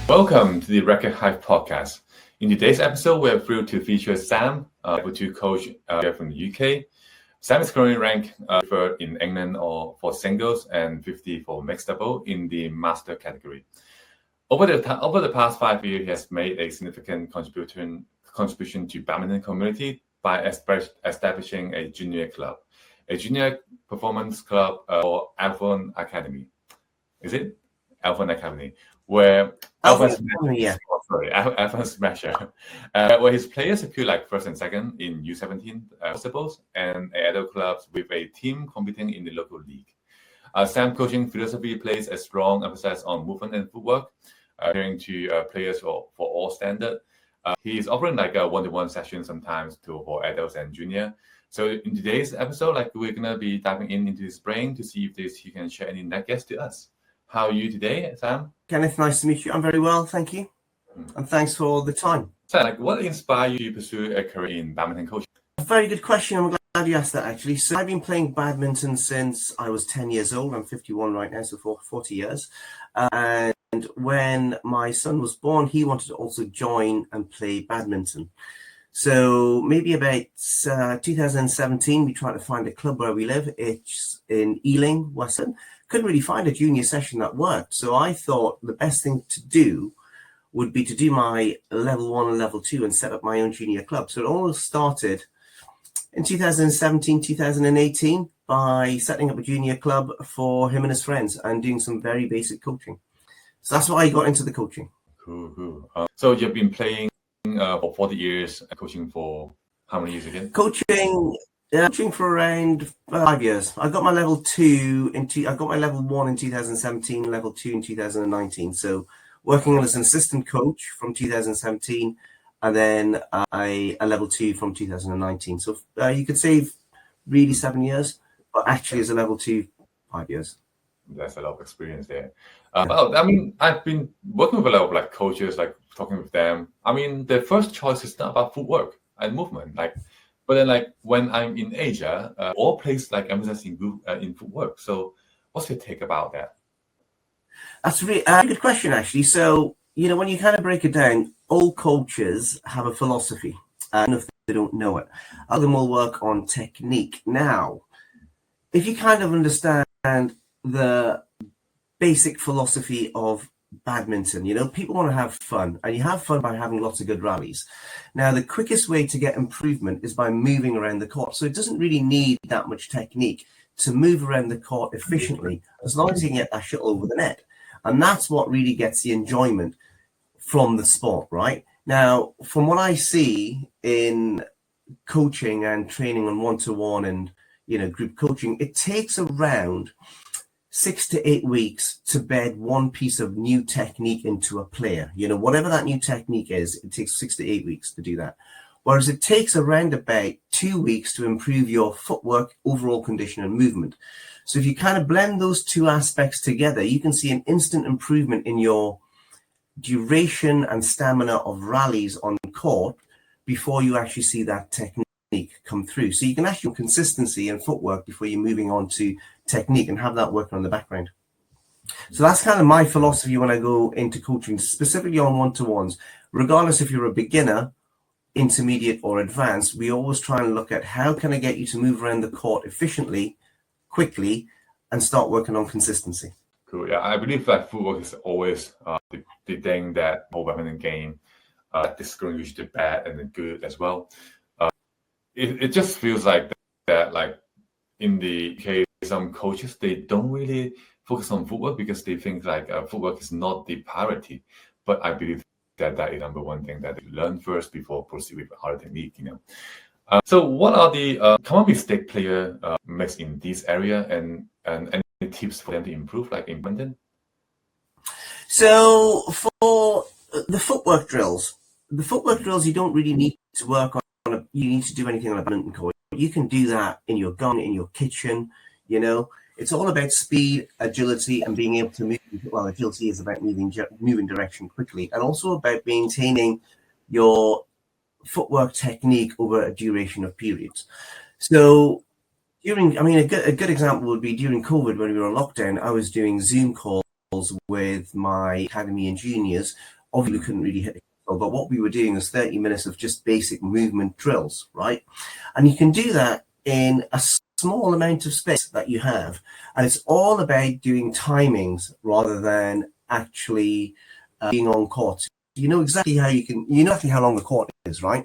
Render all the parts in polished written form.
Welcome to the RacketHive Podcast. In today's episode, we're thrilled to feature Sam, level 2 coach here from the UK. Sam is currently ranked third in England for singles and 50 for mixed double in the master category. Over the past 5 years, he has made a significant contribution to badminton community by establishing a junior performance club for Alpha Academy. Is it Alpha Academy? Where Alpha Smasher, where his players secure like first and second in U17 possibles and adult clubs with a team competing in the local league. Sam coaching philosophy places a strong emphasis on movement and footwork, adhering to players for all standard. He is offering like a one-to-one session sometimes for adults and junior. So in today's episode, we're gonna be diving into his brain to see if he can share any nuggets to us. How are you today, Sam? Kenneth, nice to meet you. I'm very well, thank you. And thanks for the time. So, what inspired you to pursue a career in badminton coaching? A very good question. I'm glad you asked that, actually. So I've been playing badminton since I was 10 years old. I'm 51 right now, so for 40 years. And when my son was born, he wanted to also join and play badminton. So maybe about 2017, we tried to find a club where we live. It's in Ealing, Western. Couldn't really find a junior session that worked. So I thought the best thing to do would be to do my level 1 and level 2 and set up my own junior club. So it all started in 2017, 2018 by setting up a junior club for him and his friends and doing some very basic coaching. So that's why I got into the coaching. Cool. So you've been playing for 40 years, coaching for how many years again? Coaching for around 5 years. I got my level 2 I got my level 1 in 2017, level 2 in 2019. So working as an assistant coach from 2017, and then a level 2 from 2019. So you could say really 7 years, but actually as a level 2, 5 years. That's a lot of experience there. Well, I mean, I've been working with a lot of coaches, talking with them. I mean, the first choice is not about footwork and movement, but then when I'm in Asia, all places emphasis in footwork. So what's your take about that? That's really a good question, actually. So, when you kind of break it down, all coaches have a philosophy, and if they don't know it, other them will work on technique. Now, if you kind of understand the basic philosophy of badminton, people want to have fun, and you have fun by having lots of good rallies. Now, the quickest way to get improvement is by moving around the court. So it doesn't really need that much technique to move around the court efficiently, as long as you can get that shuttle over the net. And that's what really gets the enjoyment from the sport, right? Now, from what I see in coaching and training on one-to-one and, group coaching, it takes around 6 to 8 weeks to bed one piece of new technique into a player. Whatever that new technique is, it takes 6 to 8 weeks to do that. Whereas it takes around about 2 weeks to improve your footwork, overall condition, and movement. So if you kind of blend those two aspects together, you can see an instant improvement in your duration and stamina of rallies on court before you actually see that technique come through. So you can actually consistency and footwork before you're moving on to technique and have that working on the background. So that's kind of my philosophy when I go into coaching, specifically on one-to-ones. Regardless if you're a beginner, intermediate, or advanced, we always try and look at how can I get you to move around the court efficiently, quickly, and start working on consistency. Cool. Yeah, I believe that footwork is always the thing that whole badminton game distinguishes the bad and the good as well. It just feels like that in the case, some coaches, they don't really focus on footwork because they think footwork is not the priority. But I believe that is number one thing that you learn first before proceed with other technique. So what are the common mistake player makes in this area, and any tips for them to improve, in badminton? So for the footwork drills, you don't really need to work on. You need to do anything on a badminton court. You can do that in your garden, in your kitchen. It's all about speed, agility, and being able to move. Well, agility is about moving direction quickly, and also about maintaining your footwork technique over a duration of periods. So a good example would be during COVID when we were on lockdown, I was doing Zoom calls with my academy and juniors Obviously, we couldn't really hit the ball, but what we were doing was 30 minutes of just basic movement drills, right? And you can do that in a small amount of space that you have. And it's all about doing timings rather than actually being on court. You know exactly how long the court is, right?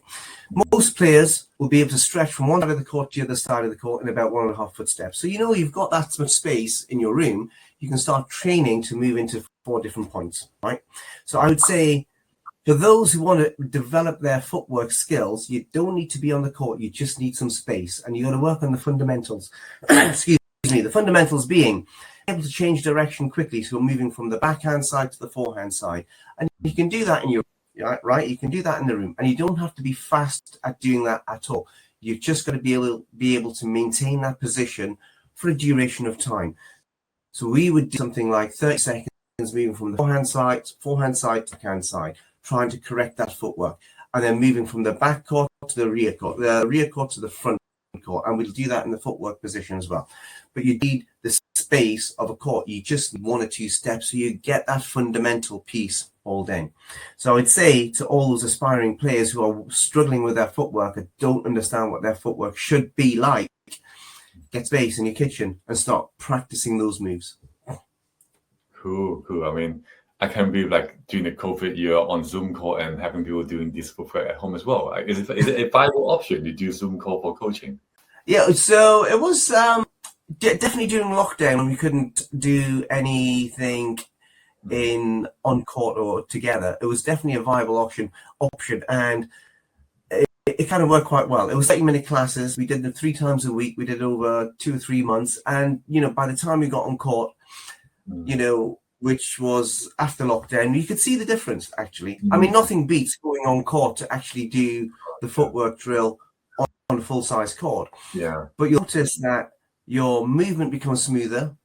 Most players will be able to stretch from one side of the court to the other side of the court in about 1.5 foot steps. So you've got that much space in your room. You can start training to move into 4 different points, right? So I would say for those who want to develop their footwork skills, you don't need to be on the court. You just need some space, and you got to work on the fundamentals. Excuse me. The fundamentals being able to change direction quickly, so moving from the backhand side to the forehand side, and you can do that in your right. You can do that in the room, and you don't have to be fast at doing that at all. You've just got to be able to maintain that position for a duration of time. So we would do something like 30 seconds, moving from the forehand side to backhand side, trying to correct that footwork, and then moving from the back court to the rear court to the front court, and we'll do that in the footwork position as well. But you need the space of a court. You just need 1 or 2 steps so you get that fundamental piece all down. So I would say to all those aspiring players who are struggling with their footwork and don't understand what their footwork should be like, get space in your kitchen and start practicing those moves. Cool. I mean, I can't believe during the COVID year on Zoom call and having people doing this footwork at home as well. Like, is it a viable option to do Zoom call for coaching? Yeah, so it was definitely during lockdown when we couldn't do anything on court or together. It was definitely a viable option, and it kind of worked quite well. It was 30-minute classes. We did them 3 times a week. We did it over 2 or 3 months, and by the time we got on court, which was after lockdown, you could see the difference, actually. I mean, nothing beats going on court to actually do the footwork drill on a full-size court. Yeah. But you'll notice that your movement becomes smoother,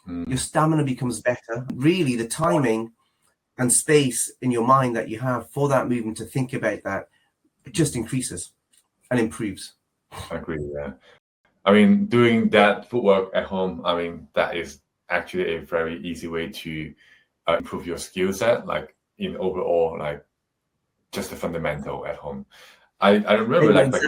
your stamina becomes better. Really, the timing and space in your mind that you have for that movement to think about that, it just increases and improves. I agree, yeah. I mean, doing that footwork at home, I mean, that is actually a very easy way to improve your skill set, in overall, just the fundamental at home. I remember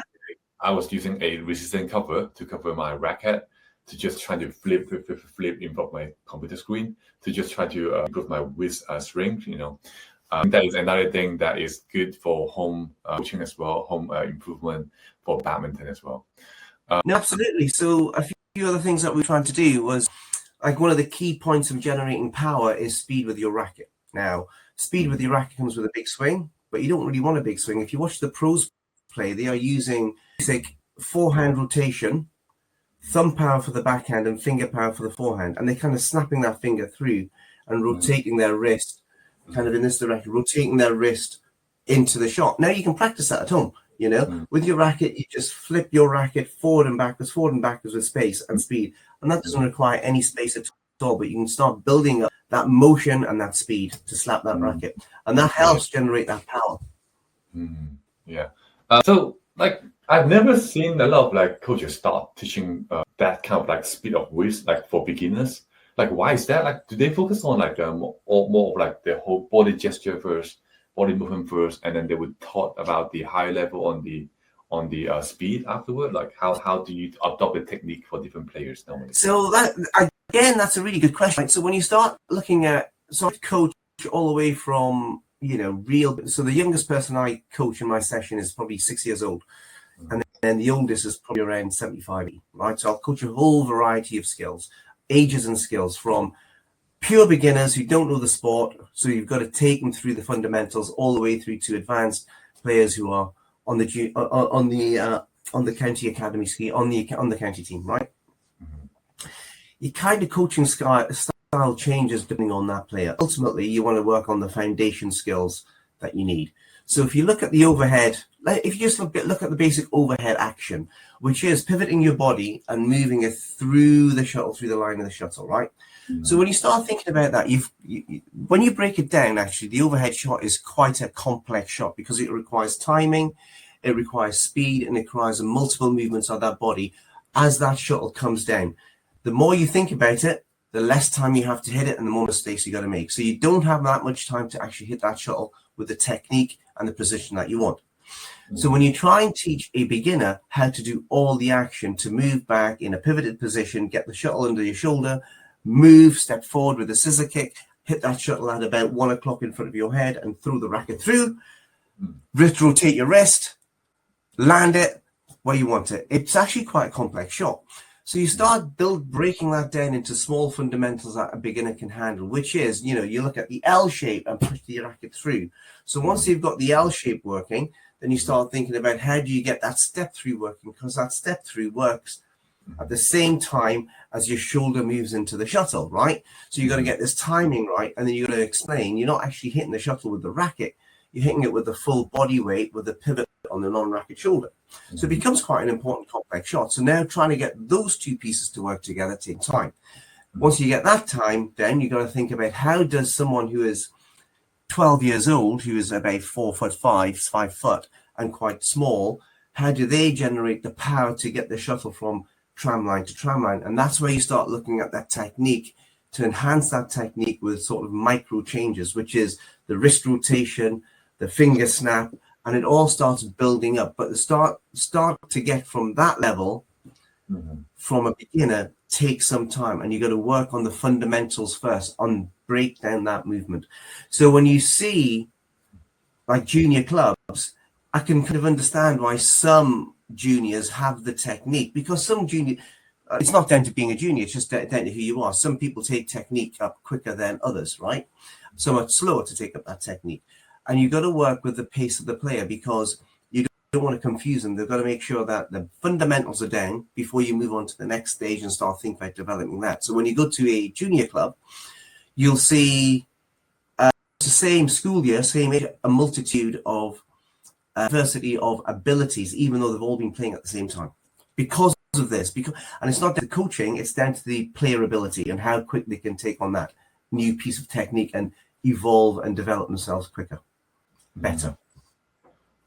I was using a resistant cover to cover my racket to just try to flip in front of my computer screen to just try to improve my wrist strength. That is another thing that is good for home coaching as well, home improvement for badminton as well. No, absolutely. So a few other things that we're trying to do was, one of the key points of generating power is speed with your racket. Now, speed with your racket comes with a big swing, but you don't really want a big swing. If you watch the pros play, they are using basic forehand rotation, thumb power for the backhand and finger power for the forehand, and they're kind of snapping that finger through and rotating their wrist kind of in this direction, rotating their wrist into the shot. Now you can practice that at home. With your racket, you just flip your racket forward and backwards with space and speed. And that doesn't require any space at all, but you can start building up that motion and that speed to slap that racket. And that helps generate that power. Yeah. So I've never seen a lot of coaches start teaching that kind of speed of wrist, for beginners. Why is that? Do they focus on more of the whole body gesture first, body movement first, and then they would talk about the high level on the speed afterward? How do you adopt the technique for different players normally? So that's a really good question. So when you start looking at coach all the way from so the youngest person I coach in my session is probably 6 years old, and then the oldest is probably around 75, right? So I'll coach a whole variety of skills, ages and skills, from pure beginners who don't know the sport, so you've got to take them through the fundamentals, all the way through to advanced players who are on the county academy scheme, on the county team, right? Your kind of coaching style changes depending on that player. Ultimately, you want to work on the foundation skills that you need. So if you look at the overhead, if you just look at the basic overhead action, which is pivoting your body and moving it through the shuttle, through the line of the shuttle, right? So when you start thinking about that, when you break it down, actually, the overhead shot is quite a complex shot because it requires timing, it requires speed, and it requires multiple movements of that body as that shuttle comes down. The more you think about it, the less time you have to hit it and the more mistakes you got to make. So you don't have that much time to actually hit that shuttle with the technique and the position that you want. So when you try and teach a beginner how to do all the action to move back in a pivoted position, get the shuttle under your shoulder, move, step forward with a scissor kick, hit that shuttle at about 1 o'clock in front of your head and throw the racket through, rotate your wrist, land it where you want it. It's actually quite a complex shot. So you start breaking that down into small fundamentals that a beginner can handle, which is, you look at the L shape and push the racket through. So once you've got the L shape working, then you start thinking about how do you get that step through working, because that step through works at the same time as your shoulder moves into the shuttle, right? So you got to get this timing right, and then you got to explain you're not actually hitting the shuttle with the racket, you're hitting it with the full body weight with the pivot on the non-racket shoulder. So it becomes quite an important complex shot. So now trying to get those two pieces to work together takes time. Once you get that time, then you got to think about how does someone who is 12 years old, who is about 4'5", 5 foot, and quite small, how do they generate the power to get the shuttle from tram line to tram line? And that's where you start looking at that technique to enhance that technique with sort of micro changes, which is the wrist rotation, the finger snap, and it all starts building up. But the start to get from that level, from a beginner, takes some time, and you got to work on the fundamentals first, on break down that movement. So when you see like junior clubs, I can kind of understand why some juniors have the technique, because some junior, it's not down to being a junior, it's just down to who you are. Some people take technique up quicker than others, right? So much slower to take up that technique. And you've got to work with the pace of the player, because you don't want to confuse them. They've got to make sure that the fundamentals are down before you move on to the next stage and start thinking about developing that. So when you go to a junior club, you'll see the same school year, same age, a multitude of diversity of abilities, even though they've all been playing at the same time. Because of this, and it's not the coaching, it's down to the player ability and how quick they can take on that new piece of technique and evolve and develop themselves quicker, better.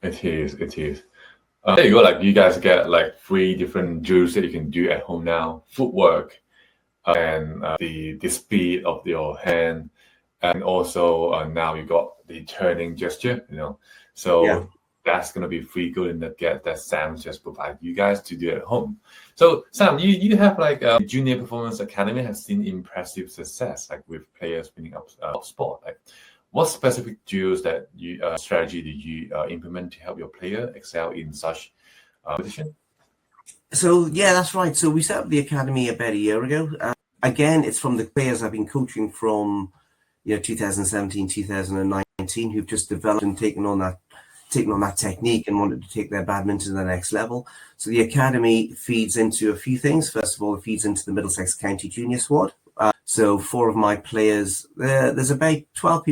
It is. There you go. Like you guys get like 3 different drills that you can do at home now: footwork, and the speed of your hand, and also now you got the turning gesture. So that's gonna be free good in the get that Sam just provided you guys to do at home. So Sam, you have like a Junior Performance Academy has seen impressive success, like with players winning up sport. Like, what specific drills that strategy did you implement to help your player excel in such position? So that's right. So we set up the academy about a year ago. Again, it's from the players I've been coaching from 2017, 2019, who've just developed and taken on that technique and wanted to take their badminton to the next level. So the academy feeds into a few things. First of all, it feeds into the Middlesex County Junior Squad. So 4 of my players, there's about 12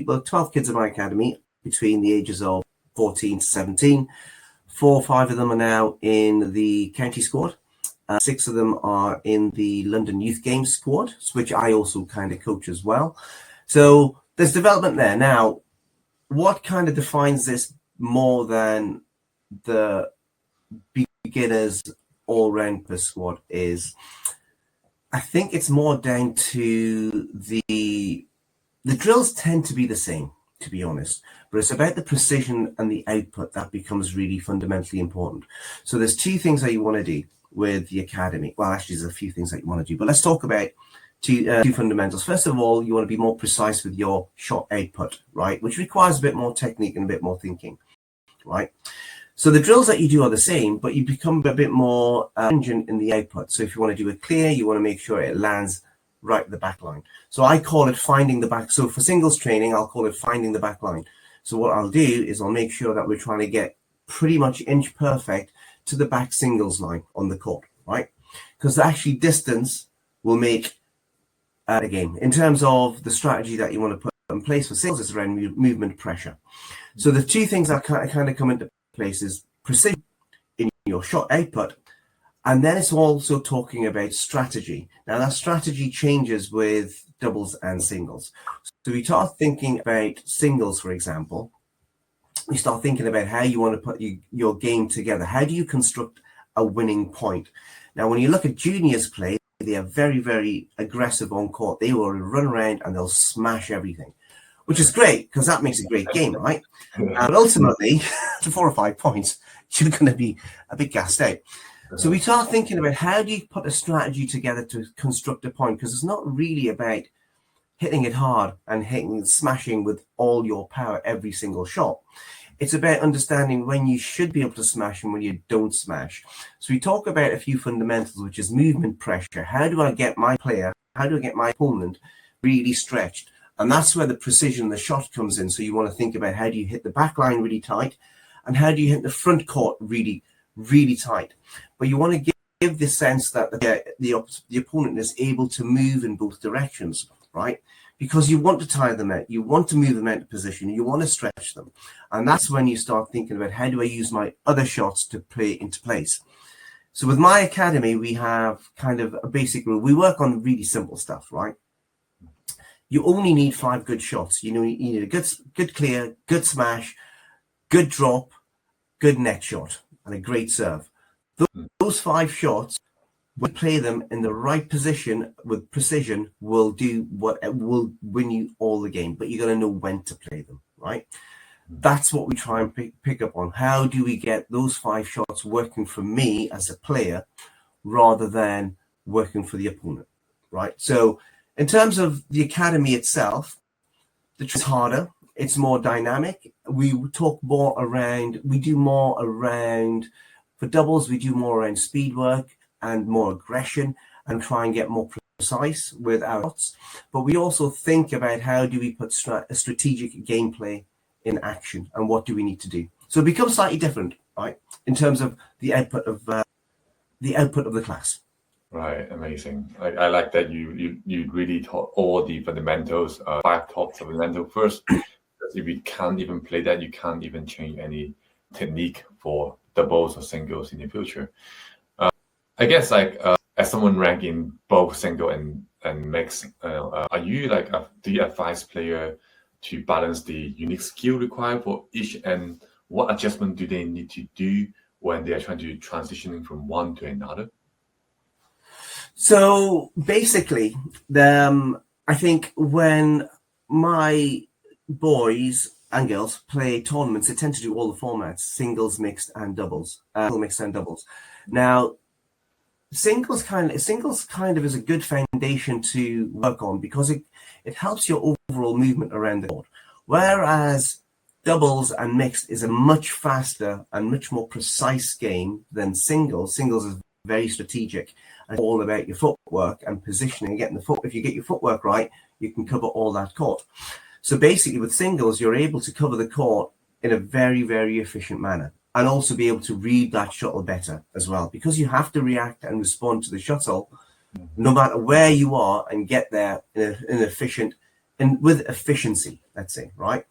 kids in my academy between the ages of 14 to 17. 4 or 5 of them are now in the county squad. 6 of them are in the London Youth Games squad, which I also kind of coach as well. So there's development there. Now, what kind of defines this more than the beginners all-round per squad is, I think it's more down to the drills tend to be the same, to be honest, but it's about the precision and the output that becomes really fundamentally important. So there's 2 things that you want to do with the academy. Well, actually, there's a few things that you want to do, but let's talk about two fundamentals. First of all, you want to be more precise with your shot output, right? Which requires a bit more technique and a bit more thinking, right? So the drills that you do are the same, but you become a bit more stringent in the output. So if you want to do it clear, you want to make sure it lands right at the back line. So I call it finding the back. So for singles training, I'll call it finding the back line. So what I'll do is I'll make sure that we're trying to get pretty much inch perfect to the back singles line on the court, right? Because actually distance will make a game. In terms of the strategy that you want to put in place for singles, it's around movement pressure. So the 2 things that kind of come into place is precision in your shot output, and then it's also talking about strategy. Now that strategy changes with doubles and singles. So we start thinking about singles, for example. We start thinking about how you want to put your game together. How do you construct a winning point? Now, when you look at juniors play, they are very, very aggressive on court. They will run around and they'll smash everything, which is great because that makes a great game, right? And ultimately, to 4 or 5 points, you're going to be a bit gassed out. So we start thinking about how do you put a strategy together to construct a point, because it's not really about hitting it hard and smashing with all your power every single shot. It's about understanding when you should be able to smash and when you don't smash. So we talk about a few fundamentals, which is movement pressure. How do I get my opponent really stretched? And that's where the precision of the shot comes in. So you want to think about how do you hit the back line really tight and how do you hit the front court really, really tight. But you want to give the sense that the opponent is able to move in both directions, right? Because you want to tire them out, you want to move them out of position, you want to stretch them. And that's when you start thinking about how do I use my other shots to play into place. So with my academy, we have kind of a basic rule. We work on really simple stuff, right? You only need 5 good shots. You need a good clear, good smash, good drop, good net shot, and a great serve. Those 5 shots, we play them in the right position with precision, will win you all the game, but you got to know when to play them, right? That's what we try and pick up on. How do we get those 5 shots working for me as a player rather than working for the opponent, right? So in terms of the academy itself, it's harder. It's more dynamic. We do more around, for doubles, we do more around speed work and more aggression and try and get more precise with our shots. But we also think about how do we put a strategic gameplay in action and what do we need to do. So it becomes slightly different, right, in terms of the output of the class. Right, amazing. I like that you really taught all the fundamentals, 5 top fundamentals first. Because if you can't even play that, you can't even change any technique for doubles or singles in the future. I guess as someone ranking both single and mix, are you do you advise player to balance the unique skill required for each, and what adjustment do they need to do when they are trying to transitioning from one to another? So basically, I think when my boys and girls play tournaments, they tend to do all the formats: singles, mixed, and doubles. Now, singles kind of is a good foundation to work on because it helps your overall movement around the court. Whereas doubles and mixed is a much faster and much more precise game than singles. Singles is very strategic and all about your footwork and positioning, getting the foot. If you get your footwork right, you can cover all that court. So basically with singles, you're able to cover the court in a very, very efficient manner and also be able to read that shuttle better as well, because you have to react and respond to the shuttle no matter where you are and get there in efficient and with efficiency, let's say, right?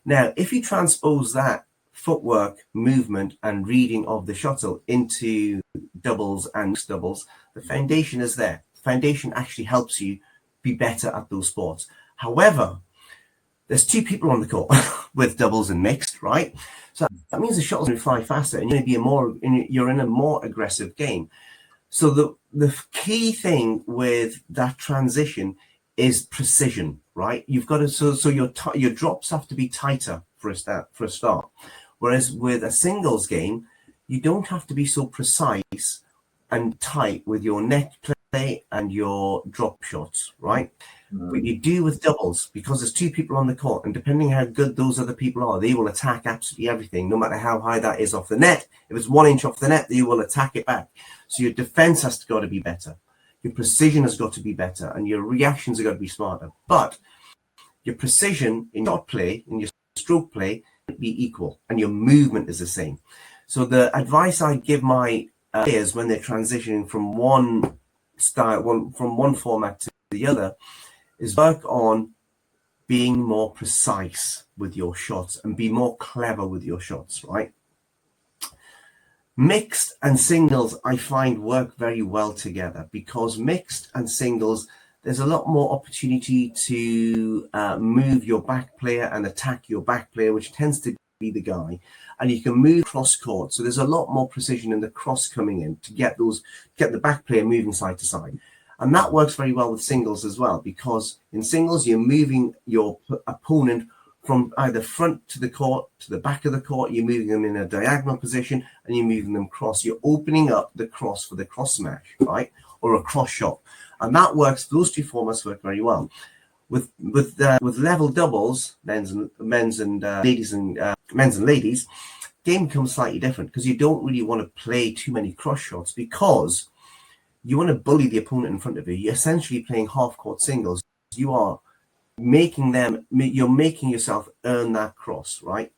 Now, if you transpose that footwork, movement, and reading of the shuttle into doubles and mixed doubles, the foundation is there. The foundation actually helps you be better at those sports. However, there's 2 people on the court with doubles and mixed, right? So that means the shuttle's going to fly faster and you're in a more aggressive game. So the key thing with that transition is precision, right? You've got to so your drops have to be tighter for a start. Whereas with a singles game, you don't have to be so precise and tight with your net play and your drop shots, right? But you do with doubles, because there's 2 people on the court, and depending how good those other people are, they will attack absolutely everything, no matter how high that is off the net. If it's 1 inch off the net, they will attack it back. So your defense has got to be better. Your precision has got to be better, and your reactions have got to be smarter. But your precision in shot play, in your stroke play, be equal, and your movement is the same. So the advice I give my players when they're transitioning from one format to the other is work on being more precise with your shots and be more clever with your shots, right? Mixed and singles, I find, work very well together, because mixed and singles, there's a lot more opportunity to move your back player and attack your back player, which tends to be the guy, and you can move cross court. So there's a lot more precision in the cross coming in to get the back player moving side to side. And that works very well with singles as well, because in singles, you're moving your opponent from either front to the court to the back of the court. You're moving them in a diagonal position and you're moving them cross. You're opening up the cross for the cross smash, right? Or a cross shot. And that works. Those two formats work very well. With level doubles, men's and ladies, game becomes slightly different, because you don't really want to play too many cross shots, because you want to bully the opponent in front of you. You're essentially playing half-court singles. You are you're making yourself earn that cross, right?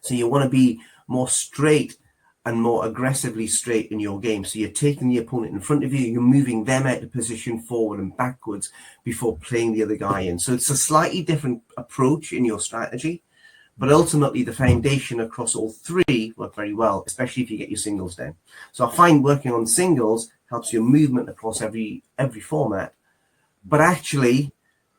So you want to be more straight and more aggressively straight in your game. So you're taking the opponent in front of you, you're moving them out of position forward and backwards before playing the other guy in. So it's a slightly different approach in your strategy, but ultimately the foundation across all three work very well, especially if you get your singles down. So I find working on singles helps your movement across every format. But actually,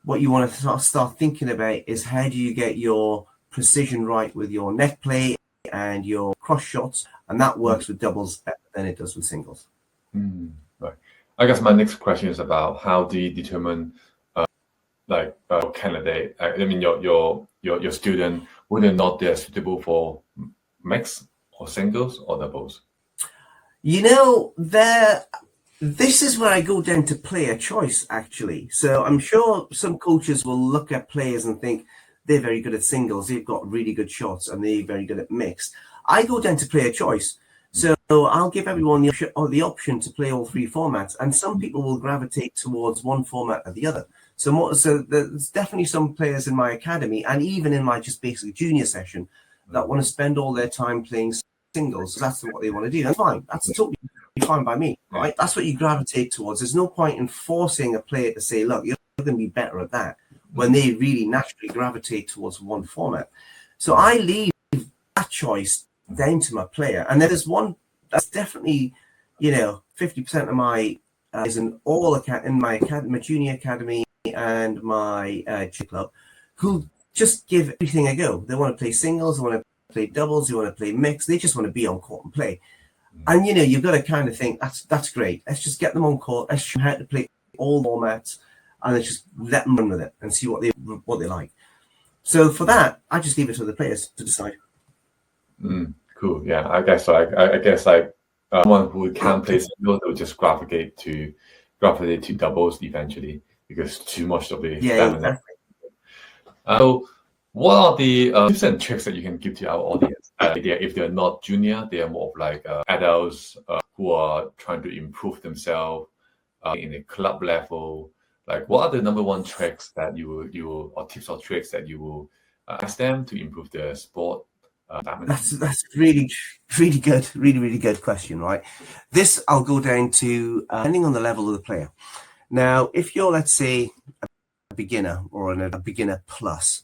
what you want to start thinking about is, how do you get your precision right with your net play and your cross shots? And that works with doubles better than it does with singles. Right. I guess my next question is about, how do you determine candidate? I mean, your student, whether or not they're suitable for mix or singles or doubles. This is where I go down to player choice, actually. So I'm sure some coaches will look at players and think they're very good at singles, they've got really good shots, and they're very good at mixed. I go down to player choice. So I'll give everyone the option to play all three formats, and some people will gravitate towards one format or the other. So there's definitely some players in my academy, and even in my just basic junior session, that want to spend all their time playing singles. So that's what they want to do. That's fine. That's totally fine by me, right? That's what you gravitate towards. There's no point in forcing a player to say, look, you're going to be better at that, when they really naturally gravitate towards one format. So I leave that choice down to my player. And there's one that's definitely, 50% of my is in my junior academy and my G club, who just give everything a go. They want to play singles, they want to play doubles, they want to play mixed. They just want to be on court and play. And you've got to kind of think, that's great. Let's just get them on court. Let's show them how to play all formats, and let's just let them run with it and see what they like. So for that, I just leave it to the players to decide. Cool. Yeah, I guess so. I guess someone who can play singles, they'll just gravitate to doubles eventually, because too much of the exactly. So what are the tips and tricks that you can give to our audience? If they're not junior, they are more of like adults who are trying to improve themselves in a club level. Like, what are the number one tricks that you will, or tips or tricks that you will ask them to improve their sport? That's really good, really good question, right? This I'll go down to depending on the level of the player. Now, if you're, let's say, a beginner or a beginner plus,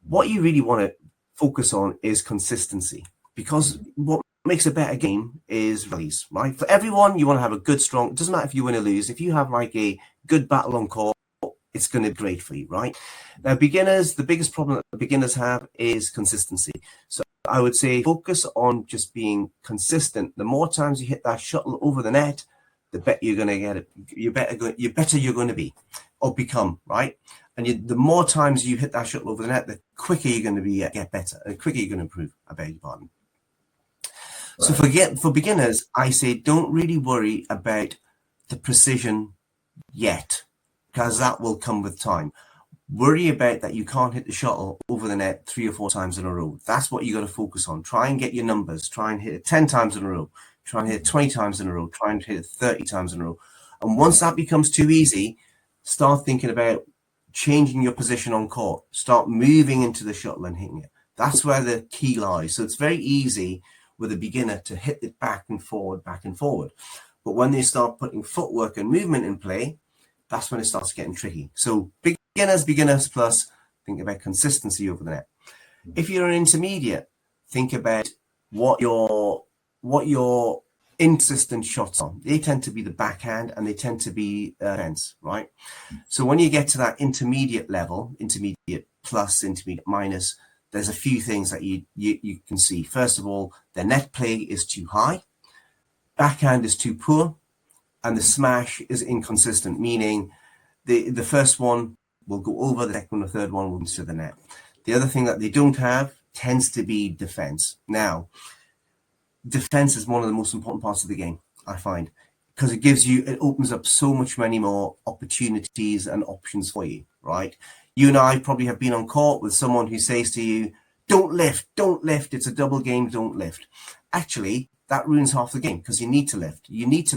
what you really want to focus on is consistency, because what makes a better game is rallies, right? For everyone, you want to have a good, strong, it doesn't matter if you win or lose. If you have like a good battle on court, it's going to be great for you, right? Now, beginners, the biggest problem that beginners have is consistency. So I would say focus on just being consistent. The more times you hit that shuttle over the net, the better you're going to get it. You better you're going to be or become, right? And the more times you hit that shuttle over the net, the quicker you're going to be get better, and the quicker you're going to improve. I beg your pardon. Right. So for beginners, I say don't really worry about the precision yet, because that will come with time. Worry about that you can't hit the shuttle over the net 3 or 4 times in a row. That's what you got to focus on. Try and get your numbers. Try and hit it 10 times in a row. Try and hit it 20 times in a row. Try and hit it 30 times in a row. And once that becomes too easy, start thinking about changing your position on court. Start moving into the shuttle and hitting it. That's where the key lies. So it's very easy with a beginner to hit it back and forward. But when they start putting footwork and movement in play, that's when it starts getting tricky. So beginners plus, think about consistency over the net. If you're an intermediate, think about what your insistent shots are. They tend to be the backhand and they tend to be defense, right? So when you get to that intermediate level, intermediate plus, intermediate minus, there's a few things that you can see. First of all, the net play is too high, backhand is too poor, and the smash is inconsistent, meaning the first one will go over, the second one, the third one will into the net. The other thing that they don't have tends to be defense. Now, defense is one of the most important parts of the game, I find, because it opens up so much many more opportunities and options for you, right? You and I probably have been on court with someone who says to you, don't lift, it's a double game, don't lift. Actually, that ruins half the game because you need to lift. You need to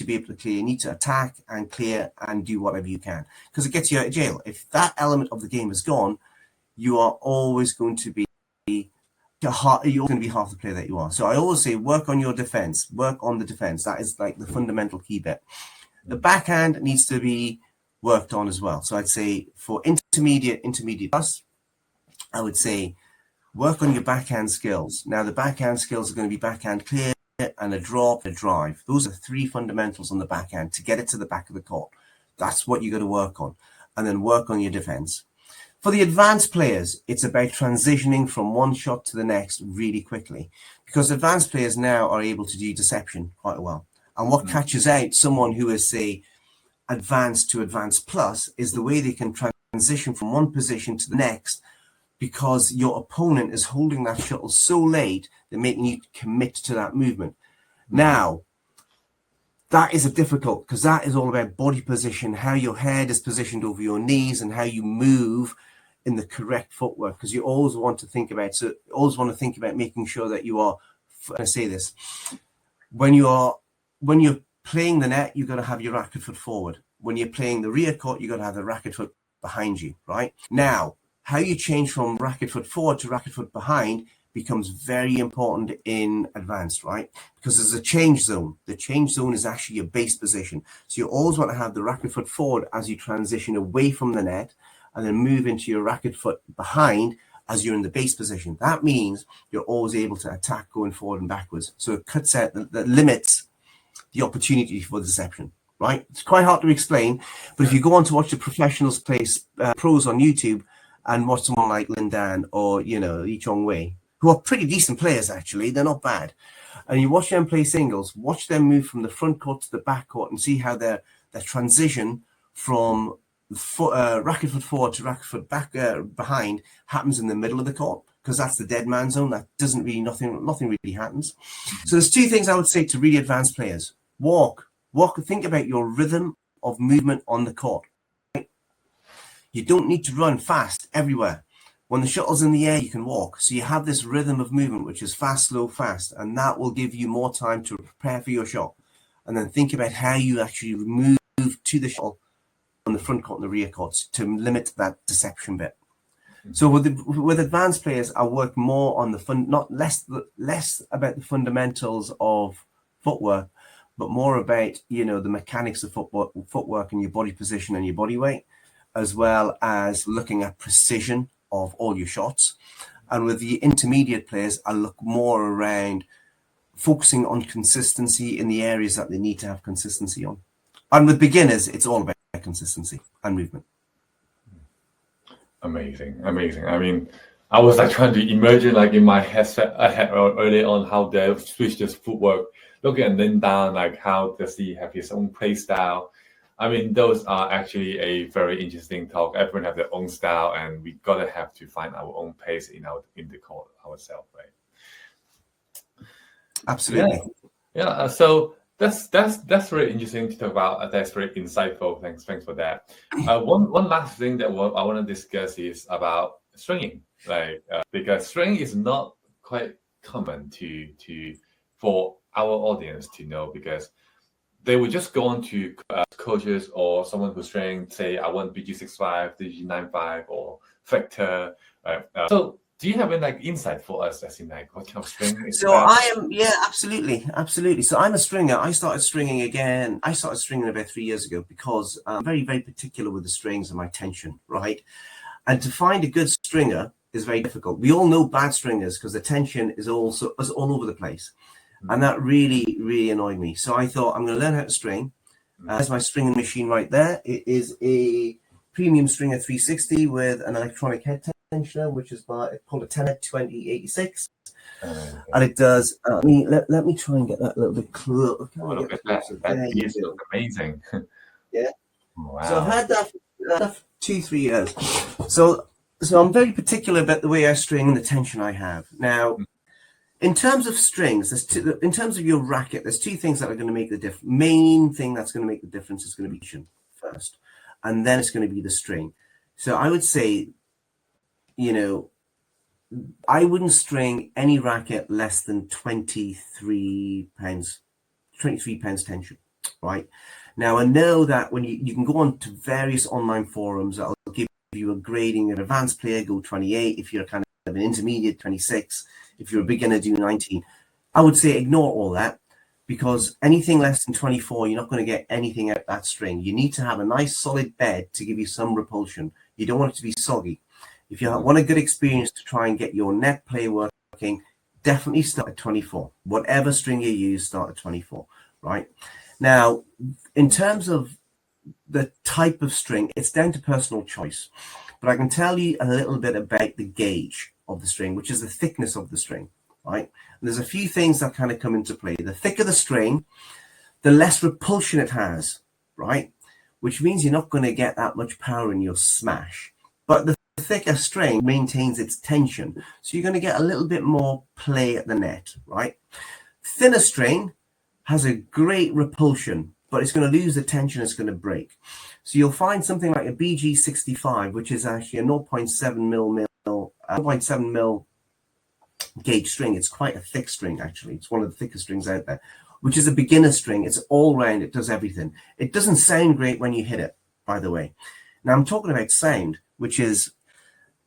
be able to clear, you need to attack and clear and do whatever you can because it gets you out of jail. If that element of the game is gone, you are always going to be half the player that you are. So I always say work on your defense, work on the defense. That is like the fundamental key bit. The backhand needs to be worked on as well. So I'd say for intermediate plus, I would say work on your backhand skills. Now the backhand skills are going to be backhand clear and a drop, a drive. Those are three fundamentals on the backhand to get it to the back of the court. That's what you got to work on, and then work on your defense. For the advanced players, it's about transitioning from one shot to the next really quickly because advanced players now are able to do deception quite well. And what catches out someone who is, say, advanced to advanced plus is the way they can transition from one position to the next because your opponent is holding that shuttle so late, they're making you commit to that movement. Now, that is a difficult because that is all about body position, how your head is positioned over your knees and how you move in the correct footwork because you always want to think about making sure that you are, I say this, when you're playing the net, you've got to have your racket foot forward. When you're playing the rear court, you've got to have the racket foot behind you, right? Now, how you change from racket foot forward to racket foot behind becomes very important in advanced, right? Because there's a change zone. The change zone is actually your base position. So you always want to have the racket foot forward as you transition away from the net and then move into your racket foot behind as you're in the base position. That means you're always able to attack going forward and backwards. So it cuts out, that limits the opportunity for deception, right? It's quite hard to explain, but if you go on to watch the professionals play pros on YouTube and watch someone like Lindan or, Lee Chong Wei, who are pretty decent players, actually, they're not bad. And you watch them play singles, watch them move from the front court to the back court and see how their transition from racket foot forward to racket foot back behind happens in the middle of the court because that's the dead man zone. That doesn't really, nothing really happens. So there's two things I would say to really advanced players. Walk, think about your rhythm of movement on the court. Right? You don't need to run fast everywhere. When the shuttle's in the air, you can walk. So you have this rhythm of movement, which is fast, slow, fast, and that will give you more time to prepare for your shot. And then think about how you actually move to the shuttle on the front court and the rear courts to limit that deception bit. So with advanced players, I work more on less about the fundamentals of footwork, but more about, the mechanics of footwork and your body position and your body weight, as well as looking at precision of all your shots. And with the intermediate players, I look more around focusing on consistency in the areas that they need to have consistency on. And with beginners, it's all about consistency and movement. Amazing. I mean, I was trying to imagine in my headset I had early on how they switch this footwork. Looking at Lindan, how does he have his own play style? I mean, those are actually a very interesting talk. Everyone have their own style, and we gotta have to find our own pace in the court ourselves, right? Absolutely. Yeah. So that's really interesting to talk about. That's very insightful. Thanks for that. One last thing that I want to discuss is about stringing, because stringing is not quite common for our audience to know, because they would just go on to coaches or someone who's training, say, I want BG65, BG95, or Vector. So do you have any insight for us as in what kind of string is that? Absolutely. So I'm a stringer. I started stringing about 3 years ago because I'm very, very particular with the strings and my tension, right? And to find a good stringer is very difficult. We all know bad stringers because the tension is all over the place. And that really, really annoyed me. So I thought, I'm going to learn how to string. There's my stringing machine right there. It is a premium stringer 360 with an electronic head tensioner, which is called a 10-20-86. And it does. Let me try and get that a little bit closer. Look at that. That piece looks amazing. Yeah. Wow. So I've had that for 2-3 years. So I'm very particular about the way I string and the tension I have. Now, in terms of strings, in terms of your racket, there's two things that are going to make the difference. Main thing that's going to make the difference is going to be tension first, and then it's going to be the string. So I would say, I wouldn't string any racket less than 23 pounds tension, right? Now, I know that when you can go on to various online forums that'll give you a grading. An advanced player, go 28. If you're kind of an intermediate, 26. If you're a beginner, do 19. I would say ignore all that, because anything less than 24, you're not going to get anything out that string. You need to have a nice solid bed to give you some repulsion. You don't want it to be soggy. If you want a good experience to try and get your net play working, definitely start at 24. Whatever string you use, start at 24, right? Now, in terms of the type of string, it's down to personal choice. But I can tell you a little bit about the gauge of the string, which is the thickness of the string, right? And there's a few things that kind of come into play. The thicker the string, the less repulsion it has, right? Which means you're not going to get that much power in your smash. But the thicker string maintains its tension, so you're going to get a little bit more play at the net, right? Thinner string has a great repulsion, but it's going to lose the tension, it's going to break. So you'll find something like a BG65, which is actually a 0.7 mil gauge string. It's quite a thick string, actually. It's one of the thickest strings out there, which is a beginner string. It's all round. It does everything. It doesn't sound great when you hit it, by the way. Now, I'm talking about sound, which is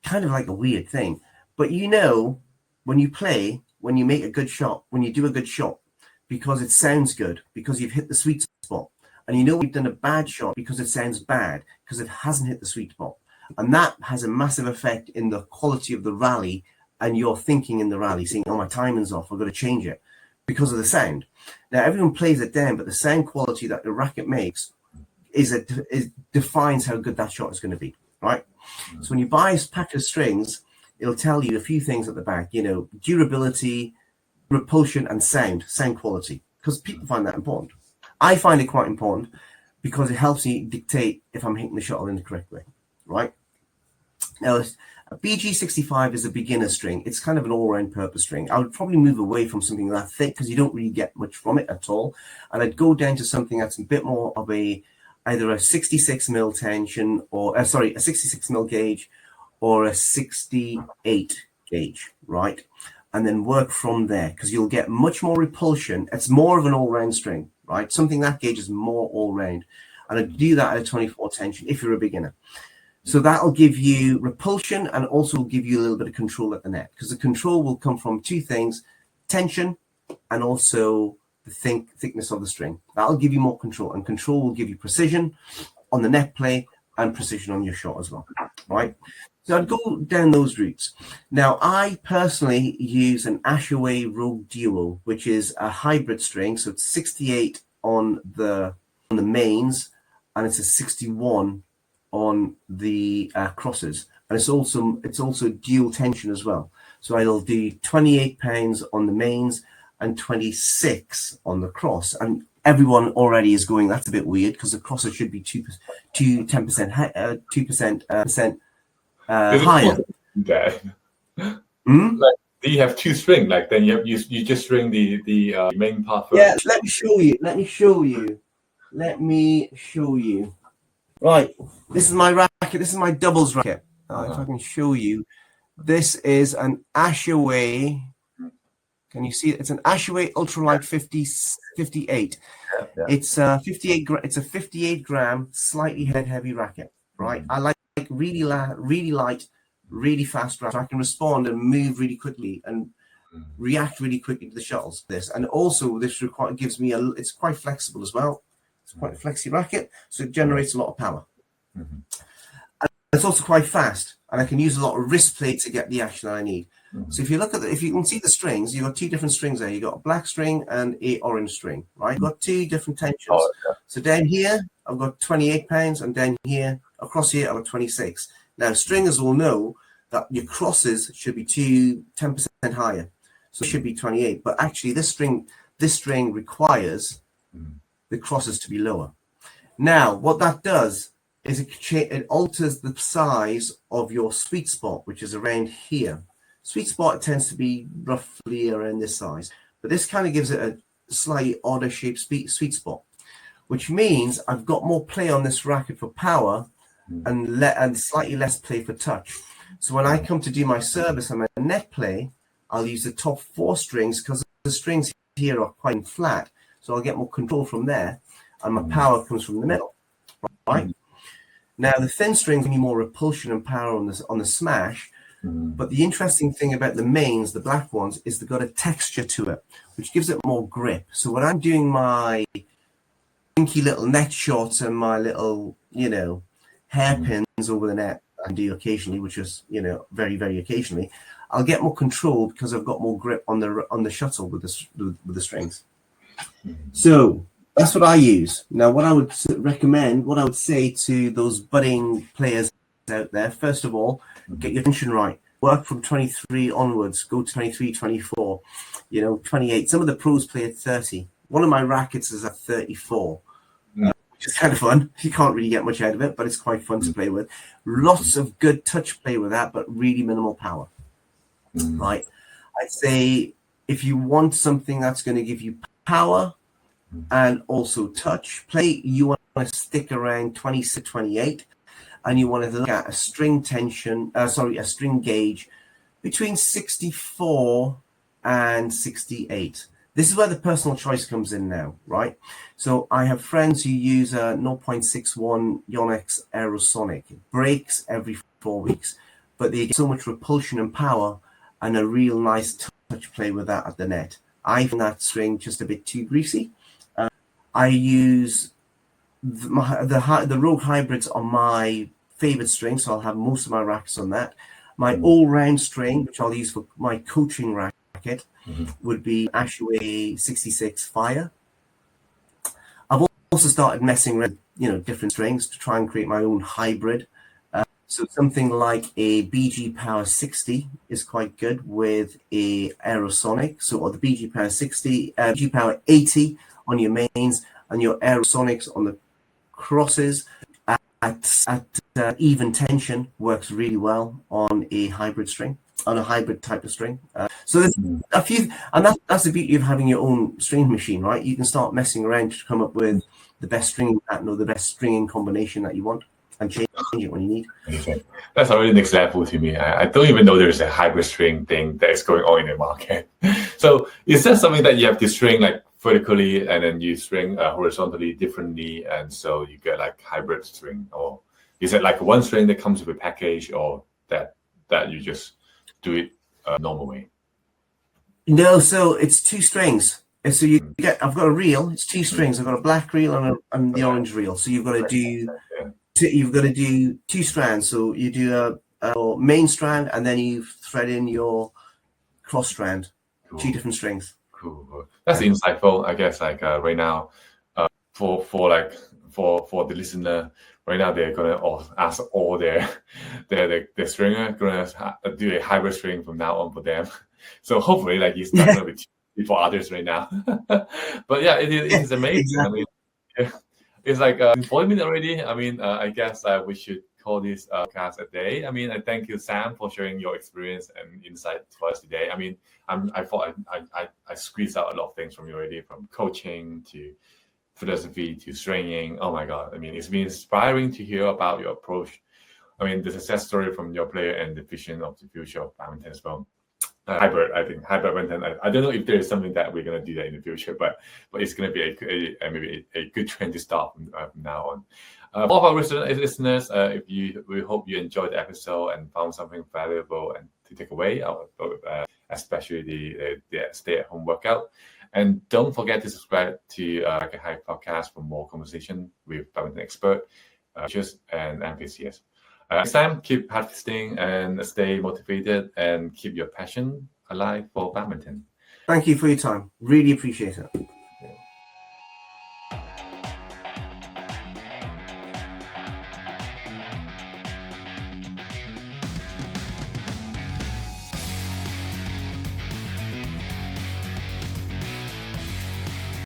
kind of like a weird thing. But when you play, when you make a good shot, when you do a good shot, because it sounds good, because you've hit the sweet spot. And you've done a bad shot because it sounds bad, because it hasn't hit the sweet spot. And that has a massive effect in the quality of the rally and your thinking in the rally, saying, oh, my timing's off, I've got to change it because of the sound. Now, everyone plays it down, but the sound quality that the racket makes defines how good that shot is going to be, right? So when you buy a pack of strings, it'll tell you a few things at the back, durability, repulsion, and sound quality, because people find that important. I find it quite important because it helps me dictate if I'm hitting the shot in the correct way, right? Now, a BG65 is a beginner string. It's kind of an all-round purpose string. I would probably move away from something that thick because you don't really get much from it at all. And I'd go down to something that's a bit more of either a 66 mil tension or, a 66 mil gauge or a 68 gauge, right? And then work from there, because you'll get much more repulsion. It's more of an all-round string, right? Something that gauge is more all-round. And I'd do that at a 24 tension if you're a beginner. So that'll give you repulsion and also give you a little bit of control at the net, because the control will come from two things: tension and also the thickness of the string. That'll give you more control, and control will give you precision on the net play and precision on your shot as well, right? So I'd go down those routes. Now, I personally use an Ashaway Rogue Dual, which is a hybrid string. So it's 68 on the mains, and it's a 61 on the crosses, and it's also dual tension as well. So I'll do 28 pounds on the mains and 26 on the cross. And everyone already is going, that's a bit weird, because the crosses should be 10% higher. Like, do you have two string? Like, then you just string the main part first. Yeah, let me show you. Right, this is my racket. This is my doubles racket. If I can show you, this is an Ashaway. Can you see it? It's an Ashaway Ultralight 58. Yeah. It's a 58. It's a 58 gram, slightly heavy racket. Right. I like really light, really fast racket. So I can respond and move really quickly and react really quickly to the shuttles. And also this gives me it's quite flexible as well. It's quite a flexy racket, so it generates a lot of power. And it's also quite fast, and I can use a lot of wrist play to get the action that I need. So if you look at if you can see the strings, you've got two different strings there. You've got a black string and a orange string, right? You've got two different tensions. So down here, I've got 28 pounds, and down here, across here, I've got 26. Now, stringers will know that your crosses should be 10% higher. So it should be 28. But actually, this string requires the crosses to be lower. Now, what that does is it alters the size of your sweet spot, which is around here. Sweet spot tends to be roughly around this size, but this kind of gives it a slightly odder shaped sweet spot, which means I've got more play on this racket for power and slightly less play for touch. So when I come to do my service and my net play, I'll use the top 4 strings because the strings here are quite flat. So I'll get more control from there, and my power comes from the middle, right? Now, the thin strings give me more repulsion and power on the smash, but the interesting thing about the mains, the black ones, is they've got a texture to it, which gives it more grip. So when I'm doing my dinky little net shots and my little, hairpins over the net, and do occasionally, which is, very, very occasionally, I'll get more control because I've got more grip on the shuttle with the strings. So that's what I use. Now, what I would recommend, what I would say to those budding players out there, first of all, get your tension right. Work from 23 onwards. Go to 23, 24, 28. Some of the pros play at 30. One of my rackets is at 34, which is kind of fun. You can't really get much out of it, but it's quite fun to play with. Lots of good touch play with that, but really minimal power. Right? I'd say if you want something that's going to give you power and also touch play, you want to stick around 26, 28, and you want to look at a string gauge between 64 and 68. This is where the personal choice comes in now, right? So I have friends who use a 0.61 Yonex Aerosonic. It breaks every 4 weeks, but they get so much repulsion and power and a real nice touch play with that at the net. I find that string just a bit too greasy. I use the Rogue Hybrids on my favorite string, so I'll have most of my rackets on that. My all-round string, which I'll use for my coaching racket, would be Ashway 66 Fire. I've also started messing with different strings to try and create my own hybrid. So something like a BG Power 60 is quite good with a Aerosonic. So the BG Power 60, BG Power 80 on your mains and your Aerosonics on the crosses at even tension works really well on a hybrid string, on a hybrid type of string. So there's a few, and that's the beauty of having your own string machine, right? You can start messing around to come up with the best stringing pattern or the best stringing combination that you want and change it when you need. Okay. That's already next level to me. I don't even know there's a hybrid string thing that is going on in the market. So is that something that you have to string like vertically and then you string horizontally differently, and so you get like hybrid string? Or is it like one string that comes with a package, or that you just do it normal way? No, so it's 2 strings. And so I've got a reel. It's 2 strings. I've got a black reel and the orange reel. So you've got to do 2 strands. So you do a main strand and then you thread in your cross strand. Cool. 2 different strings. Cool. That's insightful. I guess like right now, for the listener, right now they're gonna ask all their stringer gonna do a hybrid string from now on for them. So hopefully, like it's not gonna be for others right now. But yeah, it is amazing. Exactly. I mean, it's like 40 minutes already. I mean, I guess we should call this podcast a day. I mean, I thank you, Sam, for sharing your experience and insights for us today. I mean, I thought I squeezed out a lot of things from you already, from coaching to philosophy to stringing. Oh my God. I mean, it's been inspiring to hear about your approach. I mean, the success story from your player and the vision of the future of badminton as well. Hybrid badminton. I don't know if there is something that we're going to do that in the future, but it's going to be maybe a good trend to start from now on. All of our listeners, we hope you enjoyed the episode and found something valuable and to take away, especially the stay-at-home workout. And don't forget to subscribe to RacketHive Podcast for more conversation with badminton expert, coaches, and enthusiasts. Next time, keep practicing and stay motivated and keep your passion alive for badminton. Thank you for your time. Really appreciate it.